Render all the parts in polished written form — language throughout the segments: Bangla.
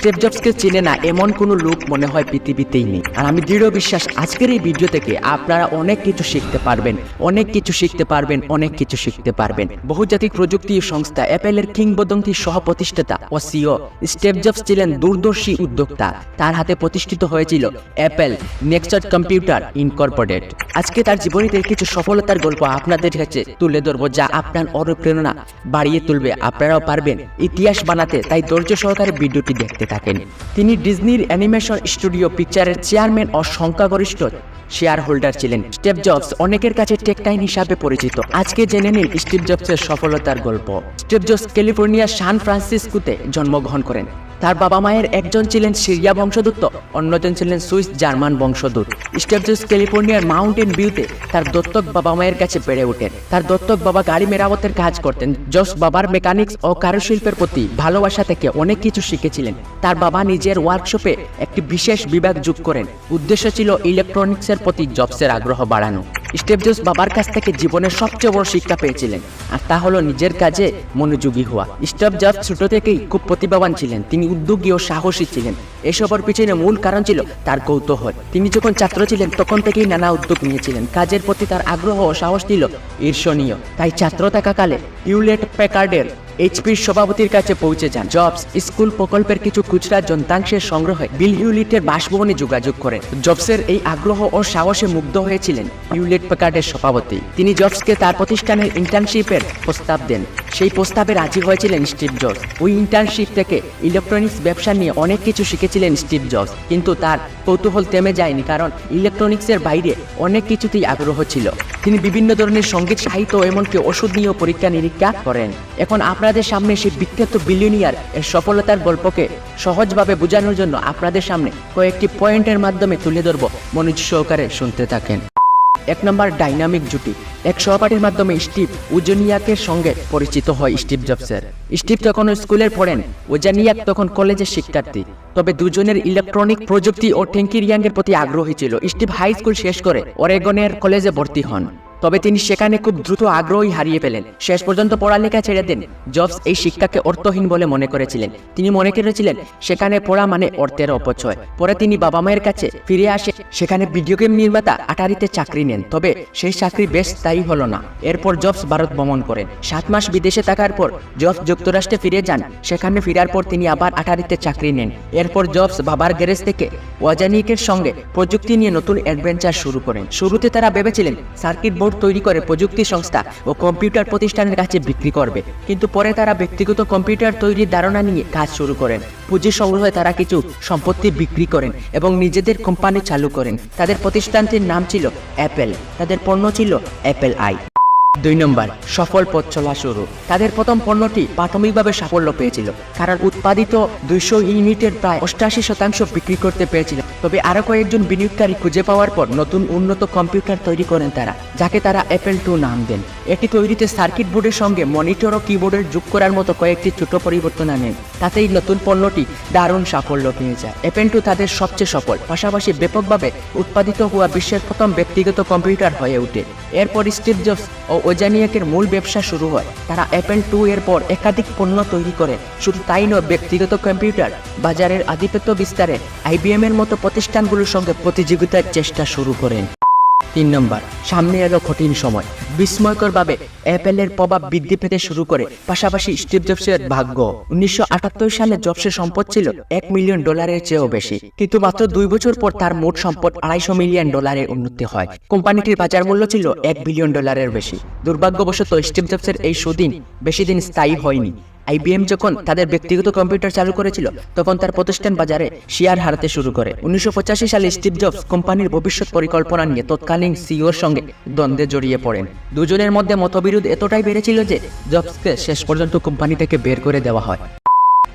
স্টিভ জবসকে চিনে না এমন কোনো লোক মনে হয় পৃথিবীতেই নেই। আর আমি দৃঢ় বিশ্বাস আজকের এই ভিডিও থেকে আপনারা অনেক কিছু শিখতে পারবেন। বহুজাতিক প্রযুক্তি সংস্থা অ্যাপেলের কিংবদন্তি সহ প্রতিষ্ঠাতা ও সিও স্টিভ জবস ছিলেন দূরদর্শী উদ্যোক্তা। তার হাতে প্রতিষ্ঠিত হয়েছিল অ্যাপেল নেক্সট কম্পিউটার ইনকর্পোরেটেড। আজকে তার জীবনীতে কিছু সফলতার গল্প আপনাদের কাছে তুলে ধরবো, যা আপনার অনুপ্রেরণা বাড়িয়ে তুলবে। আপনারাও পারবেন ইতিহাস বানাতে, তাই ধৈর্য সহকারে ভিডিওটি দেখতে থাকেন। তিনি ডিজনির অ্যানিমেশন স্টুডিও পিকচারের চেয়ারম্যান ও সংখ্যাগরিষ্ঠ শেয়ার হোল্ডার ছিলেন। স্টিভ জবস অনেকের কাছে টেকটাইন হিসাবে পরিচিত। আজকে জেনে নিন স্টিভ জবসের সফলতার গল্প। স্টিভ জবস ক্যালিফোর্নিয়ার সান ফ্রান্সিসকোতে জন্মগ্রহণ করেন। তার বাবা মায়ের একজন ছিলেন সিরিয়া বংশোদ্ভূত, অন্যজন ছিলেন সুইস জার্মান বংশোদ্ভূত। স্টিভ জবস ক্যালিফোর্নিয়ার মাউন্টেন ভিউতে তার দত্তক বাবা মায়ের কাছে বেড়ে ওঠেন। তার দত্তক বাবা গাড়ি মেরামতের কাজ করতেন। জবস বাবার মেকানিক্স ও কারুশিল্পের প্রতি ভালোবাসা থেকে অনেক কিছু শিখেছিলেন। তার বাবা নিজের ওয়ার্কশপে একটি বিশেষ বিভাগ যোগ করেন। উদ্দেশ্য ছিল ইলেকট্রনিক্সের প্রতি জবসের আগ্রহ বাড়ানো। স্টিভ জবস বাবার কাছ থেকে জীবনের সবচেয়ে বড় শিক্ষা পেয়েছিলেন, আর তা হলো নিজের কাজে মনোযোগী হওয়া। স্টিভ জবস ছোট থেকেই খুব প্রতিভাবান ছিলেন। তিনি উদ্যোগী ও সাহসী ছিলেন। এসবের পিছনে মূল কারণ ছিল তার কৌতূহল। তিনি যখন ছাত্র ছিলেন তখন থেকেই নানা উদ্যোগ নিয়েছিলেন। কাজের প্রতি তার আগ্রহ ও সাহস ছিল ঈর্ষণীয়। তাই ছাত্র থাকাকালে হিউলেট প্যাকার্ডের এইচপির সভাপতির কাছে পৌঁছে যান। জবস স্কুল প্রকল্পের কিছু খুচরা যন্ত্রাংশের সংগ্রহে বিল হিউলিটের বাসভবনে যোগাযোগ করেন। জবসের এই আগ্রহ ও সাহসে মুগ্ধ হয়েছিলেন হিউলেট প্যাকার্ডের সভাপতি। তিনি জবসকে তার প্রতিষ্ঠানের ইন্টার্নশিপের প্রস্তাব দেন। সেই প্রস্তাবে রাজি হয়েছিলেন স্টিভ জবস। ওই ইন্টার্নশিপ থেকে ইলেকট্রনিক্স ব্যবসা নিয়ে অনেক কিছু শিখেছিলেন স্টিভ জবস। কিন্তু তার কৌতূহল থেমে যায়নি, কারণ ইলেকট্রনিক্সের বাইরে অনেক কিছুতেই আগ্রহ ছিল। তিনি বিভিন্ন ধরনের সঙ্গীত, সাহিত্য, এমনকি ওষুধ নিয়েও পরীক্ষা নিরীক্ষা করেন। এখন আপনাদের সামনে সেই বিখ্যাত বিলিয়নিয়ার এর সফলতার গল্পকে সহজভাবে বোঝানোর জন্য আপনাদের সামনে কয়েকটি পয়েন্টের মাধ্যমে তুলে ধরব। মনোযোগ সহকারে শুনতে থাকেন। 1 নম্বর, ডাইনামিক জুটি। এক সহপাঠীর মাধ্যমে স্টিভ উজনিয়াকের সঙ্গে পরিচিত হয় স্টিভ জবসের। স্টিভ তখন স্কুলে পড়েন, উজনিয়াক তখন কলেজের শিক্ষার্থী। তবে দুজনের ইলেকট্রনিক প্রযুক্তি ও টেঙ্কিরিয়াংয়ের প্রতি আগ্রহী ছিল। স্টিভ হাই স্কুল শেষ করে অরেগনের কলেজে ভর্তি হন। তবে তিনি সেখানে খুব দ্রুত আগ্রহী হারিয়ে ফেলেন। শেষ পর্যন্ত পড়ালেখা ছেড়ে দেন। জবস এই শিক্ষাকে অর্থহীন বলে মনে করেছিলেন। তিনি মনে করেছিলেন সেখানে পড়া মানে অর্থের অপচয়। পরে তিনি বাবা মায়ের কাছে ফিরে আসে। সেখানে ভিডিও গেম নির্মাতা আটারিতে চাকরি নেন। তবে সেই চাকরি বেশ স্থায়ী হলো না। এরপর জবস ভারত ভ্রমণ করেন। 7 মাস বিদেশে থাকার পর জবস যুক্তরাষ্ট্রে ফিরে যান। সেখানে ফেরার পর তিনি আবার আটারিতে চাকরি নেন। এরপর জবস বাবার গ্যারেজ থেকে ওয়াজানিকের সঙ্গে প্রযুক্তি নিয়ে নতুন অ্যাডভেঞ্চার শুরু করেন। শুরুতে তারা ভেবেছিলেন সার্কিট বোর্ড তৈরি করে প্রযুক্তি সংস্থা ও কম্পিউটার প্রতিষ্ঠানের কাছে বিক্রি করবে, কিন্তু পরে তারা ব্যক্তিগত কম্পিউটার তৈরির ধারণা নিয়ে কাজ শুরু করেন। পুঁজি সংগ্রহে তারা কিছু সম্পত্তি বিক্রি করেন এবং নিজেদের কোম্পানি চালু করেন। তাদের প্রতিষ্ঠানটির নাম ছিল অ্যাপেল। তাদের পণ্য ছিল অ্যাপেল আই। 2 নম্বর, সফল পথ চলা শুরু। তাদের প্রথম পণ্যটি প্রাথমিকভাবে সাফল্য পেয়েছিল, কারণ উৎপাদিত 200 ইউনিটের প্রায় 88% বিক্রি করতে পেরেছিল। তবে আরো কয়েকজন বিনিয়োগকারী খুঁজে পাওয়ার পর নতুন উন্নত কম্পিউটার তৈরি করেন তারা, যাকে তারা অ্যাপেল 2 নাম দেন। এটি তৈরিতে সার্কিট বোর্ডের সঙ্গে মনিটর ও কিবোর্ডের যোগ করার মতো কয়েকটি ছোট পরিবর্তন আনেন। তাতেই নতুন পণ্যটি দারুণ সাফল্য পেয়ে যায়। অ্যাপেল 2 তাদের সবচেয়ে সফল, পাশাপাশি ব্যাপকভাবে উৎপাদিত হওয়া বিশ্বের প্রথম ব্যক্তিগত কম্পিউটার হয়ে ওঠে। এরপর স্টিভ জবস ও ওজানিয়াকের মূল ব্যবসা শুরু হয়। তারা অ্যাপেল 2 এর পর একাধিক পণ্য তৈরি করে। শুধু তাই নয়, ব্যক্তিগত কম্পিউটার বাজারের আধিপত্য বিস্তারে আইবিএম এর মতো প্রতিষ্ঠানগুলোর সঙ্গে প্রতিযোগিতার চেষ্টা শুরু করেন। 3 নম্বর, সামনে এলো কঠিন সময়। বিস্ময়করভাবে অ্যাপেলের প্রভাব বৃদ্ধি পেতে শুরু করে, পাশাপাশি স্টিভ জবসের ভাগ্য। 1978 সালে জবসের সম্পদ ছিল $1 মিলিয়ন চেয়েও বেশি, কিন্তু মাত্র 2 বছর পর তার মোট সম্পদ $250 মিলিয়ন উন্নতি হয়। কোম্পানিটির বাজার মূল্য ছিল $1 বিলিয়ন বেশি। দুর্ভাগ্যবশত স্টিভ জবসের এই সুদিন বেশি দিন স্থায়ী হয়নি। আইবিএম যখন তাদের ব্যক্তিগত কম্পিউটার চালু করেছিল, তখন তার প্রতিষ্ঠান বাজারে শেয়ার হারাতে শুরু করে। 1985 সালে স্টিভ জবস কোম্পানির ভবিষ্যৎ পরিকল্পনা নিয়ে তৎকালীন সিইওর সঙ্গে দ্বন্দ্বে জড়িয়ে পড়েন। দুজনের মধ্যে মতবিরোধ এতটাই বেড়েছিল যে জবসকে শেষ পর্যন্ত কোম্পানি থেকে বের করে দেওয়া হয়।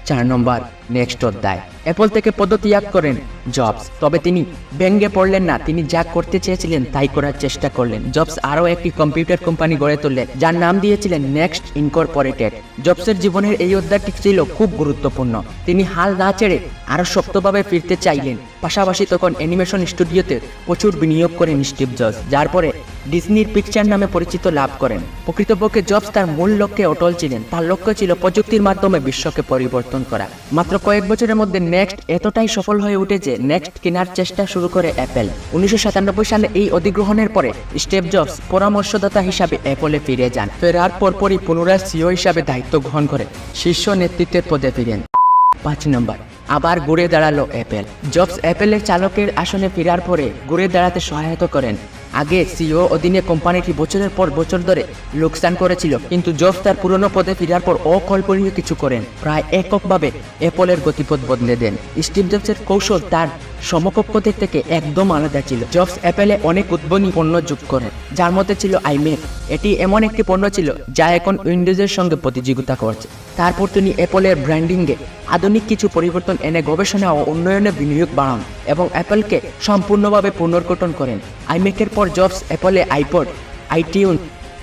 4 নম্বর, নেক্সট অধ্যায়। অ্যাপল থেকে পদত্যাগ করেন জবস, তবে তিনি ভেঙে পড়লেন না। তিনি যা করতে চেয়েছিলেন তাই করার চেষ্টা করলেন। জবস আরও একটি কম্পিউটার কোম্পানি গড়ে তুললেন, যার নাম দিয়েছিলেন নেক্সট ইনকর্পোরেটেড। জবসের জীবনের এই অধ্যায়টি ছিল খুব গুরুত্বপূর্ণ। তিনি হাল না ছেড়ে আরও শক্তভাবে ফিরতে চাইলেন। পাশাপাশি তখন অ্যানিমেশন স্টুডিওতে প্রচুর বিনিয়োগ করেন স্টিভ জবস, যার পরে ডিজনির পিকচার নামে পরিচিত লাভ করেন। প্রকৃতপক্ষে জবস তার মূল লক্ষ্যে অটল ছিলেন। তার লক্ষ্য ছিল প্রযুক্তির মাধ্যমে বিশ্বকে পরিবর্তন করা। মাত্র কয়েক বছরের মধ্যে নেক্সট এতটাই সফল হয়ে উঠে যে নেক্সট কেনার চেষ্টা শুরু করে অ্যাপেল। 1997 সালে এই অধিগ্রহণের পরে স্টিভ জবস পরামর্শদাতা হিসাবে অ্যাপলে ফিরে যান। ফেরার পরপরই পুনরায় সিইও হিসাবে দায়িত্ব গ্রহণ করে শীর্ষ নেতৃত্বের পদে ফিরেন। 5 নম্বর, আবার ঘুরে দাঁড়ালো অ্যাপেল। জবস অ্যাপেলের চালকের আসনে ফেরার পরে ঘুরে দাঁড়াতে সহায়তা করেন। আগে সিইও অধীনে কোম্পানিটি বছরের পর বছর ধরে লোকসান করেছিল, কিন্তু জবস তার পুরনো পদে ফেরার পর অকল্পনীয় কিছু করেন। প্রায় এককভাবে অ্যাপলের গতিপথ বদলে দেন। স্টিভ জবসের কৌশল তার সমকক্ষদের থেকে একদম আলাদা ছিল। জবস অ্যাপেলে অনেক উদ্ভাবনী পণ্য যোগ করেন, যার মধ্যে ছিল আইম্যাক। এটি এমন একটি পণ্য ছিল যা এখন উইন্ডোজের সঙ্গে প্রতিযোগিতা করছে। তারপর তিনি অ্যাপলের ব্র্যান্ডিংয়ে আধুনিক কিছু পরিবর্তন এনে গবেষণা ও উন্নয়নে বিনিয়োগ বাড়ান এবং অ্যাপলকে সম্পূর্ণভাবে পুনর্গঠন করেন। আইম্যাকের পর জবস অ্যাপলে আইপড, আইটিউন,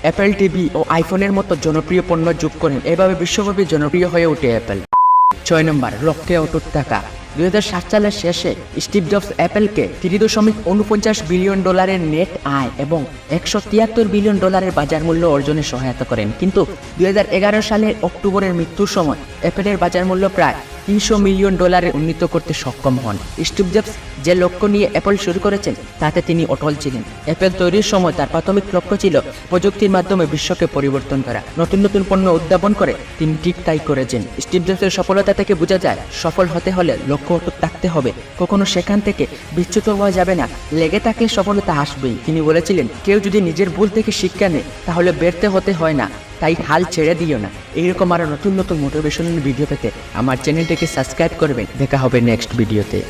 অ্যাপল টিভি ও আইফোনের মতো জনপ্রিয় পণ্য যোগ করেন। এভাবে বিশ্বব্যাপী জনপ্রিয় হয়ে ওঠে অ্যাপল। 6 নম্বর, লক্ষ্যে অটুট থাকা। 2007 সালের শেষে স্টিভ জবস অ্যাপলকে $3.49 বিলিয়ন নেট আয় এবং $173 বিলিয়ন বাজার মূল্য অর্জনে সহায়তা করেন। কিন্তু 2011 সালের অক্টোবরের মৃত্যুর সময় অ্যাপলের বাজার মূল্য প্রায় $300 মিলিয়ন উন্নীত করতে সক্ষম হন। স্টিভ জবস যে লক্ষ্য নিয়ে অ্যাপল শুরু করেছেন তাতে তিনি অটল ছিলেন। অ্যাপল তৈরির সময় তার প্রাথমিক লক্ষ্য ছিল প্রযুক্তির মাধ্যমে বিশ্বকে পরিবর্তন করা। নতুন নতুন পণ্য উদ্ভাবন করে তিনি ঠিক তাই করেছেন। স্টিভ জবসের সফলতা থেকে বোঝা যায় সফল হতে হলে লক্ষ্য অটুট থাকতে হবে, কখনো সেখান থেকে বিচ্যুত হওয়া যাবে না। লেগে থাকলে সফলতা আসবেই। তিনি বলেছিলেন, কেউ যদি নিজের ভুল থেকে শিক্ষা নেয় তাহলে ব্যর্থ হতে হয় না, তাই হাল ছেড়ে দিও না। এইরকম আরো নতুন নতুন মোটিভেশনাল ভিডিও পেতে আমার চ্যানেলটিকে সাবস্ক্রাইব করবেন। দেখা হবে নেক্সট ভিডিওতে।